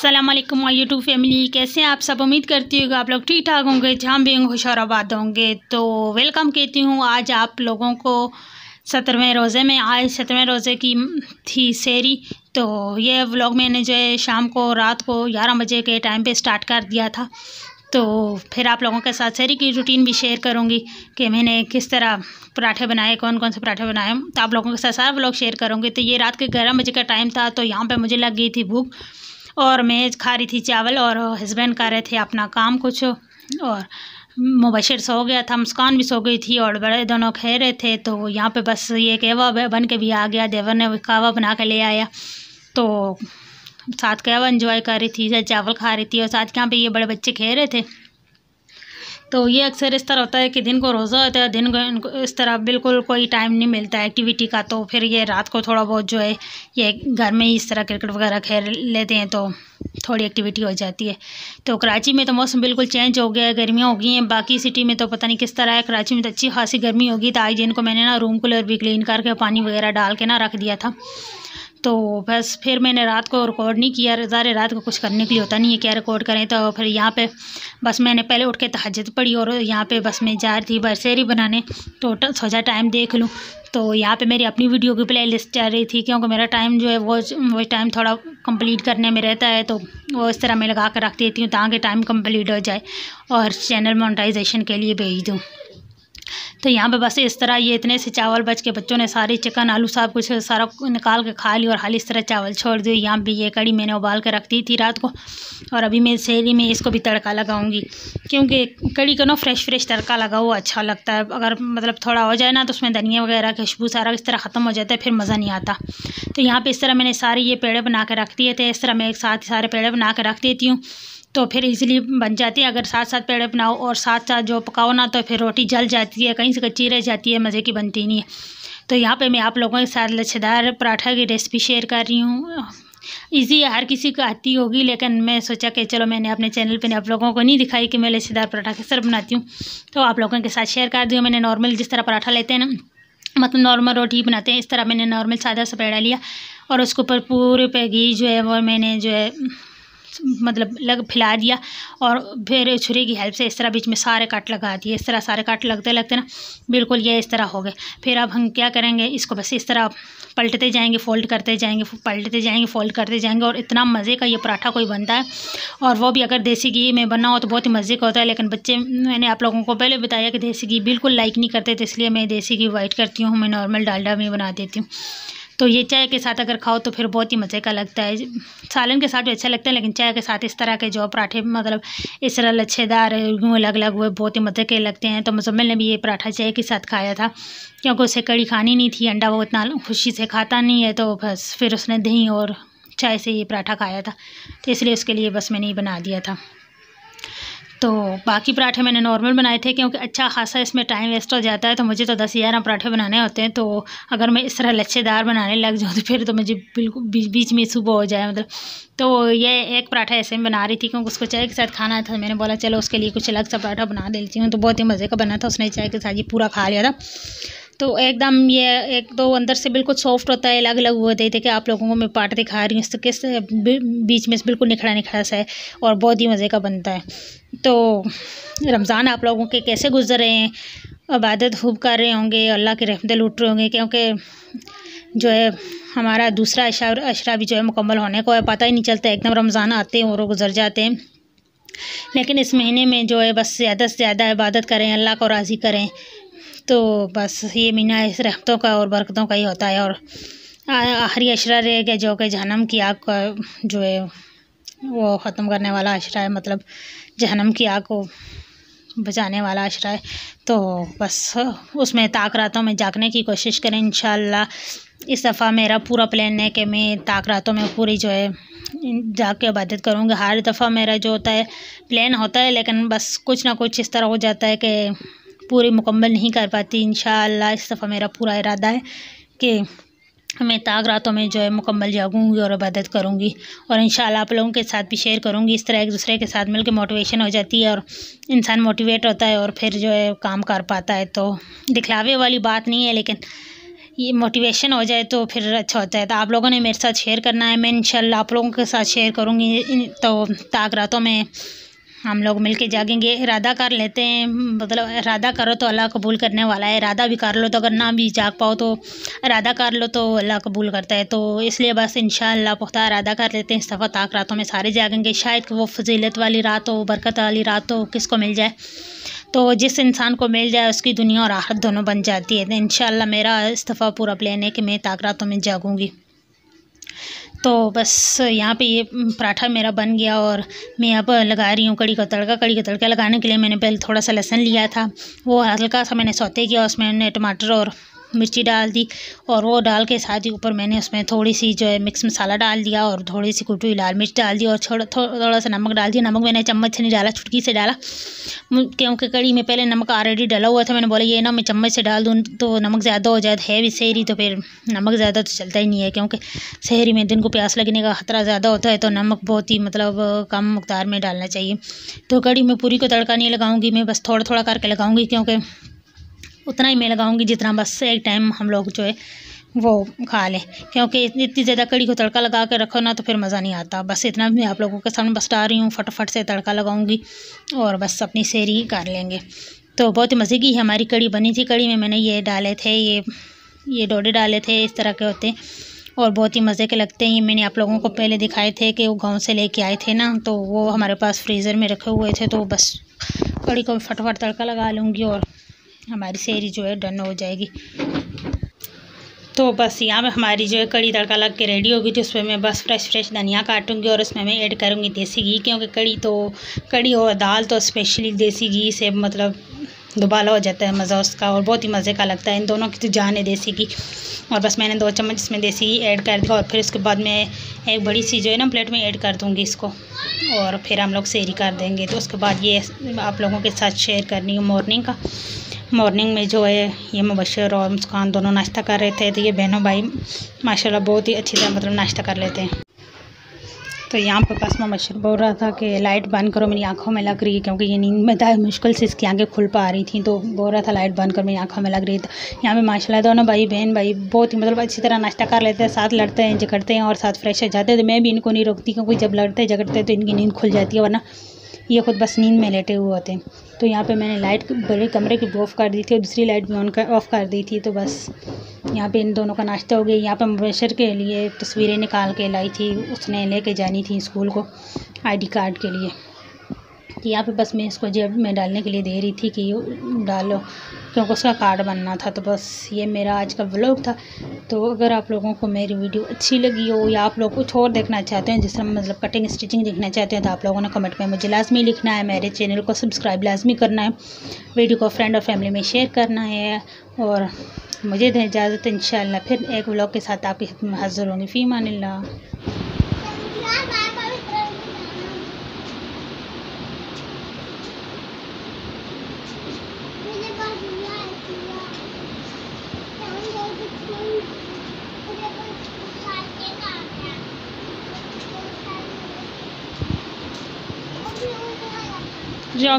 अस्सलाम वालेकुम my YouTube family, कैसे हैं आप सब। उम्मीद करती हूँ कि आप लोग ठीक ठाक होंगे, जहाँ भी होंगे खुश और आबाद होंगे। तो वेलकम कहती हूँ आज आप लोगों को 17वें रोज़े में। आज 17वें रोज़े की थी सेहरी। तो ये व्लॉग मैंने जो है शाम को रात को 11 बजे के टाइम पे स्टार्ट कर दिया था। तो फिर आप लोगों के साथ सेहरी की रूटीन भी शेयर करूँगी कि मैंने किस तरह पराठे बनाए, कौन कौन से पराठे बनाए, तो आप लोगों के साथ सारा व्लॉग शेयर करूँगी। तो ये रात के 11 बजे का टाइम था। तो यहाँ पर मुझे लग गई थी भूख और मैं खा रही थी चावल और हस्बैंड कर रहे थे अपना काम कुछ, और मुबशिर सो गया था, मुस्कान भी सो गई थी और बड़े दोनों खा रहे थे। तो यहाँ पे बस ये कहवा बन के भी आ गया, देवर ने कहवा बना के ले आया। तो साथ कहवा एंजॉय कर रही थी, चावल खा रही थी और साथ यहाँ पे ये बड़े बच्चे खा रहे थे। तो ये अक्सर इस तरह होता है कि दिन को रोज़ा होता है, दिन को इनको इस तरह बिल्कुल कोई टाइम नहीं मिलता है एक्टिविटी का। तो फिर ये रात को थोड़ा बहुत जो है ये घर में ही इस तरह क्रिकेट वगैरह खेल लेते हैं, तो थोड़ी एक्टिविटी हो जाती है। तो कराची में तो मौसम बिल्कुल चेंज हो गया है, गर्मियाँ हो गई हैं। बाकी सिटी में तो पता नहीं किस तरह है, कराची में तो अच्छी खासी गर्मी होगी। तो आज इनको मैंने ना रूम कूलर भी क्लीन करके पानी वगैरह डाल के ना रख दिया था। तो बस फिर मैंने रात को रिकॉर्ड नहीं किया, ज़ाहिर रात को कुछ करने के लिए होता नहीं है, क्या रिकॉर्ड करें। तो फिर यहाँ पे बस मैंने पहले उठ के तहज्जुद पढ़ी और यहाँ पे बस मैं जा रही थी सेहरी बनाने। तो सोचा टाइम देख लूँ। तो यहाँ पे मेरी अपनी वीडियो की प्ले लिस्ट चल रही थी, क्योंकि मेरा टाइम जो है वो टाइम थोड़ा कंप्लीट करने में रहता है। तो वो इस तरह मैं लगा कर रख देती हूँ ताकि टाइम कंप्लीट हो जाए और चैनल मोनेटाइजेशन के लिए भेज दूँ। तो यहाँ पे बस इस तरह ये इतने से चावल बच के बच्चों ने सारे चिकन आलू सब कुछ सारा निकाल के खा लिया और हाल इस तरह चावल छोड़ दिए। यहाँ पे ये कड़ी मैंने उबाल के रख दी थी रात को, और अभी मैं सेहरी में इसको भी तड़का लगाऊंगी, क्योंकि कड़ी का ना फ्रेश तड़का लगा हुआ अच्छा लगता है। अगर मतलब थोड़ा हो जाए ना तो उसमें धनिया वगैरह खुशबू सारा इस तरह ख़त्म हो जाता है, फिर मज़ा नहीं आता। तो यहाँ पर इस तरह मैंने सारे ये पेड़े बना के रख दिए थे। इस तरह मैं एक साथ सारे पेड़े बना के रख देती हूँ, तो फिर इजीली बन जाती है। अगर साथ साथ पेड़े बनाओ और साथ साथ जो पकाओ ना, तो फिर रोटी जल जाती है, कहीं से कच्ची रह जाती है, मज़े की बनती नहीं है। तो यहाँ पे मैं आप लोगों के साथ लच्छेदार पराठा की रेसिपी शेयर कर रही हूँ। ईजी है, हर किसी को आती होगी, लेकिन मैं सोचा कि चलो मैंने अपने चैनल पे आप लोगों को नहीं दिखाई कि मैं लच्छेदार पराठा किस तरह बनाती हूँ, तो आप लोगों के साथ शेयर कर दी हूँ। मैंने नॉर्मल जिस तरह पराठा लेते हैं ना, मतलब नॉर्मल रोटी बनाते हैं, इस तरह मैंने नॉर्मल सादा सा पेड़ा लिया और उसके ऊपर पूरे पे घी जो है वो मैंने जो है मतलब फैला दिया, और फिर छुरी की हेल्प से इस तरह बीच में सारे कट लगा दिए। इस तरह सारे कट लगते लगते ना बिल्कुल ये इस तरह हो गए। फिर अब हम क्या करेंगे, इसको बस इस तरह पलटते जाएंगे, फोल्ड करते जाएंगे, पलटते जाएंगे, फोल्ड करते जाएंगे, और इतना मज़े का ये पराठा कोई बनता है। और वो भी अगर देसी घी में बना हो तो बहुत ही मज़े का होता है। लेकिन बच्चे, मैंने आप लोगों को पहले बताया कि देसी घी बिल्कुल लाइक नहीं करते, तो इसलिए मैं देसी घी अवॉइड करती हूँ, मैं नॉर्मल डालडा में बना देती हूँ। तो ये चाय के साथ अगर खाओ तो फिर बहुत ही मज़े का लगता है। सालन के साथ भी अच्छा लगता है, लेकिन चाय के साथ इस तरह के जो पराठे मतलब इस तरह लच्छेदार अलग अलग हुए बहुत ही मज़े के लगते हैं। तो मुजम्मिल ने भी ये पराठा चाय के साथ खाया था, क्योंकि उसे कड़ी खानी नहीं थी, अंडा वो इतना खुशी से खाता नहीं है। तो बस फिर उसने दही और चाय से ये पराठा खाया था, तो इसलिए उसके लिए बस मैंने ये बना दिया था। तो बाकी पराठे मैंने नॉर्मल बनाए थे, क्योंकि अच्छा खासा इसमें टाइम वेस्ट हो जाता है। तो मुझे तो 10-11 पराठे बनाने होते हैं, तो अगर मैं इस तरह लच्छेदार बनाने लग जाऊँ तो फिर तो मुझे बिल्कुल बीच में सुबह हो जाए मतलब। तो ये एक पराठा ऐसे में बना रही थी, क्योंकि उसको चाय के साथ खाना था। मैंने बोला चलो उसके लिए कुछ अलग सा पराठा बना देती हूँ, तो बहुत ही मज़े का बना था। उसने चाय के साथ ये पूरा खा लिया था। तो एकदम ये एक तो अंदर से बिल्कुल सॉफ्ट होता है, अलग अलग हुए थे कि आप लोगों को मैं पार्ट दिखा रही हूँ, इससे किस बीच में बिल्कुल निखड़ा सा है और बहुत ही मज़े का बनता है। तो रमज़ान आप लोगों के कैसे गुजर रहे हैं, इबादत खूब कर रहे होंगे, अल्लाह की रहमतें लूट रहे होंगे, क्योंकि जो है हमारा दूसरा अशरा भी जो है मुकम्मल होने को है। पता ही नहीं चलता, एकदम रमज़ान आते हैं और गुजर जाते हैं। लेकिन इस महीने में जो है बस ज़्यादा से ज़्यादा इबादत करें, अल्लाह को राज़ी करें। तो बस ये महीना इस रहमतों का और बरकतों का ही होता है। और आखिरी अशरा रहेगा जो कि जहन्नम की आग का जो है वो ख़त्म करने वाला अशरा है, मतलब जहन्नम की आग को बचाने वाला अशरा है। तो बस उसमें ताक रातों में जागने की कोशिश करें इंशाअल्लाह। इस दफ़ा मेरा पूरा प्लान है कि मैं ताक रातों में पूरी जो है जाग के इबादत करूँगी। हर दफ़ा मेरा जो होता है प्लान होता है, लेकिन बस कुछ ना कुछ इस तरह हो जाता है कि पूरी मुकम्मल नहीं कर पाती। इंशाअल्लाह इस दफ़ा मेरा पूरा इरादा है कि मैं ताक रातों में जो है मुकम्मल जागूंगी और इबादत करूंगी, और इंशाअल्लाह आप लोगों के साथ भी शेयर करूंगी। इस तरह एक दूसरे के साथ मिलकर मोटिवेशन हो जाती है और इंसान मोटिवेट होता है और फिर जो है काम कर पाता है। तो दिखलावे वाली बात नहीं है, लेकिन ये मोटिवेशन हो जाए तो फिर अच्छा होता है। तो आप लोगों ने मेरे साथ शेयर करना है, मैं इंशाल्लाह आप लोगों के साथ शेयर करूँगी। तो ताक रातों में हम लोग मिलके जागेंगे, इरादा कर लेते हैं, मतलब इरादा करो तो अल्लाह कबूल करने वाला है। इरादा भी कर लो तो अगर ना भी जाग पाओ तो इरादा कर लो तो अल्लाह कबूल करता है। तो इसलिए बस इंशाअल्लाह पुख्ता इरादा कर लेते हैं, इस दफ़ा ताक रातों में सारे जागेंगे। शायद वो फजीलत वाली रात हो, बरकत वाली रात हो, किसको मिल जाए। तो जिस इंसान को मिल जाए उसकी दुनिया और आखिरत दोनों बन जाती है। तो इंशाअल्लाह मेरा इस दफ़ा पूरा प्लान है कि मैं ताक रातों में जागूँगी। तो बस यहाँ पे ये पराठा मेरा बन गया और मैं अब लगा रही हूँ कड़ी का तड़का। कड़ी का तड़का लगाने के लिए मैंने पहले थोड़ा सा लहसुन लिया था, वो हल्का सा मैंने सौते किया, उसमें मैंने टमाटर और मिर्ची डाल दी और वो डाल के साथ ही ऊपर मैंने उसमें थोड़ी सी जो है मिक्स मसाला डाल दिया और थोड़ी सी कुटी हुई लाल मिर्च डाल दी और थोड़ा सा नमक डाल दिया। नमक मैंने चम्मच से नहीं डाला, चुटकी से डाला, क्योंकि कड़ी में पहले नमक ऑलरेडी डाला हुआ था। मैंने बोला ये ना मैं चम्मच से डाल दूँ तो नमक ज़्यादा हो जाए, है भी सहरी तो फिर नमक ज़्यादा तो चलता ही नहीं है, क्योंकि सहरी में दिन को प्यास लगने का ख़तरा ज़्यादा होता है। तो नमक बहुत ही मतलब कम मकदार में डालना चाहिए। तो कड़ी में पूरी को तड़का नहीं लगाऊंगी मैं, बस थोड़ा थोड़ा करके लगाऊंगी, क्योंकि उतना ही मैं लगाऊंगी जितना बस एक टाइम हम लोग जो है वो खा लें। क्योंकि इतनी ज़्यादा कड़ी को तड़का लगा के रखो ना तो फिर मज़ा नहीं आता। बस इतना मैं आप लोगों के सामने बस डाल रही हूँ, फटाफट से तड़का लगाऊंगी और बस अपनी सहरी कर लेंगे। तो बहुत ही मज़े की हमारी कड़ी बनी थी। कड़ी में मैंने ये डाले थे, ये डोडे डाले थे, इस तरह के होते हैं और बहुत ही मज़े के लगते हैं। ये मैंने आप लोगों को पहले दिखाए थे कि वो गाँव से लेके आए थे ना, तो वो हमारे पास फ्रीज़र में रखे हुए थे। तो बस कड़ी को फटाफट तड़का लगा लूँगी और हमारी सहरी जो है डन हो जाएगी। तो बस यहाँ पे हमारी जो है कड़ी तड़का लग के रेडी होगी। तो उसमें मैं बस फ्रेश धनिया काटूंगी और उसमें मैं ऐड करूँगी देसी घी, क्योंकि कड़ी और दाल तो स्पेशली देसी घी से मतलब दुबाला हो जाता है मज़ा उसका और बहुत ही मज़े का लगता है। इन दोनों की तो जान है देसी घी। और बस मैंने 2 चम्मच इसमें देसी घी ऐड कर दिया और फिर उसके बाद मैं एक बड़ी सी जो है ना प्लेट में ऐड कर दूँगी इसको और फिर हम लोग सहरी कर देंगे। तो उसके बाद ये आप लोगों के साथ शेयर करनी हूँ मॉर्निंग में जो है ये मुबशर और मुस्कान दोनों नाश्ता कर रहे थे। तो ये बहनों भाई माशाल्लाह बहुत ही अच्छी तरह मतलब नाश्ता कर लेते हैं। तो यहाँ पर बस मुबशर बोल रहा था कि लाइट बंद करो, मेरी आंखों में लग रही है, क्योंकि ये नींद में था, मुश्किल से इसकी आंखें खुल पा रही थी। तो बोल रहा था लाइट बंद कर, मेरी आंखों में लग रही था। यहाँ पे माशाल्लाह दोनों बहन भाई बहुत ही मतलब अच्छी तरह नाश्ता कर लेते हैं, साथ लड़ते हैं झगड़ते हैं और साथ फ्रेश हो जाते हैं। तो मैं भी इनको नहीं रोकती, क्योंकि जब लड़ते झगड़ते तो इनकी नींद खुल जाती है, वरना ये खुद बस नींद में लेटे हुए होते हैं। तो यहाँ पे मैंने लाइट बड़े कमरे की ऑफ़ कर दी थी और दूसरी लाइट भी ऑफ़ कर दी थी। तो बस यहाँ पे इन दोनों का नाश्ता हो गया। यहाँ पे मुबशर के लिए तस्वीरें निकाल के लाई थी, उसने लेके जानी थी स्कूल को ID कार्ड के लिए। तो यहाँ पे बस मैं इसको जेब में डालने के लिए दे रही थी कि डालो, क्योंकि उसका कार्ड बनना था। तो बस ये मेरा आज का व्लॉग था। तो अगर आप लोगों को मेरी वीडियो अच्छी लगी हो या आप लोग कुछ और देखना चाहते हैं, जिस तरह मतलब कटिंग स्टिचिंग देखना चाहते हैं, तो आप लोगों ने कमेंट में मुझे लाजमी लिखना है। मेरे चैनल को सब्सक्राइब लाजमी करना है, वीडियो को फ्रेंड और फैमिली में शेयर करना है और मुझे दें इजाज़त। इंशाअल्लाह फिर एक व्लॉग के साथ आपकी खिदमत में हाज़िर होंगी। फ़ी अमानिल्लाह।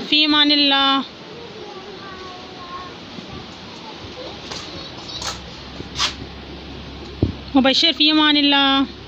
फ़ी अमानिल्लाह। मुबशर फ़ी अमानिल्लाह।